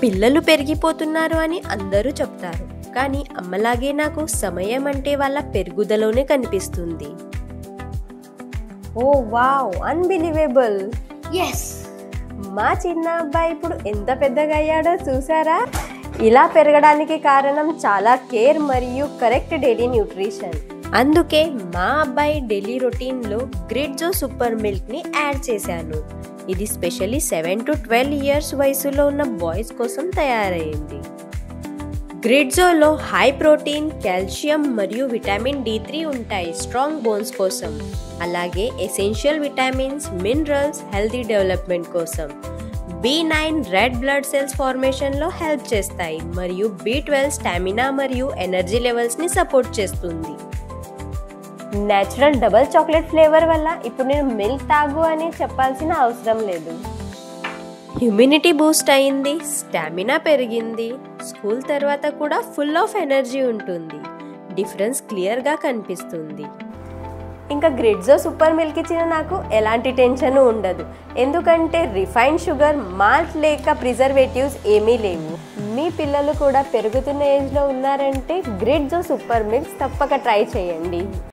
పిల్లలు పెరిగిపోతున్నారు అని అందరూ చెప్తారు, కానీ అమ్మలాగే నాకు సమయం అంటే వాళ్ళ పెరుగుదలలోనే కనిపిస్తుంది. ఓ వావ్, అన్బిలీవబుల్. ఎస్, మా చిన్న అబ్బాయి ఇప్పుడు ఎంత పెద్దగా అయ్యాడో చూసారా? ఇలా పెరగడానికి కారణం చాలా కేర్ మరియు కరెక్ట్ డైలీ న్యూట్రిషన్. అందుకే మా అబ్బాయి డైలీ రొటీన్లో గ్రిడ్జో సూపర్ మిల్క్ని యాడ్ చేశాను. ఇది స్పెషల్లీ 7 to 12 ఇయర్స్ వయసులో ఉన్న బాయ్స్ కోసం తయారైంది. గ్రిడ్జోలో హై ప్రోటీన్, కాల్షియం మరియు విటమిన్ D3 ఉంటాయి స్ట్రాంగ్ బోన్స్ కోసం. అలాగే essential vitamins, minerals healthy development కోసం. B9 రెడ్ బ్లడ్ సెల్స్ ఫార్మేషన్లో హెల్ప్ చేస్తాయి మరియు B12 స్టామినా మరియు ఎనర్జీ లెవెల్స్ని సపోర్ట్ చేస్తుంది. నేచురల్ డబుల్ చాక్లెట్ ఫ్లేవర్ వల్ల ఇప్పుడు నేను మిల్క్ తాగు అని చెప్పాల్సిన అవసరం లేదు. ఇమ్యూనిటీ బూస్ట్ అయింది, స్టామినా పెరిగింది, స్కూల్ తర్వాత కూడా ఫుల్ ఆఫ్ ఎనర్జీ ఉంటుంది. డిఫరెన్స్ క్లియర్గా కనిపిస్తుంది. ఇంకా గ్రిడ్జో సూపర్ మిల్క్ ఇచ్చిన నాకు ఎలాంటి టెన్షన్ ఉండదు, ఎందుకంటే రిఫైన్డ్ షుగర్, మాల్ట్ లేక ప్రిజర్వేటివ్స్ ఏమీ లేవు. మీ పిల్లలు కూడా పెరుగుతున్న ఏజ్లో ఉన్నారంటే గ్రిడ్జో సూపర్ మిల్క్ తప్పక ట్రై చేయండి.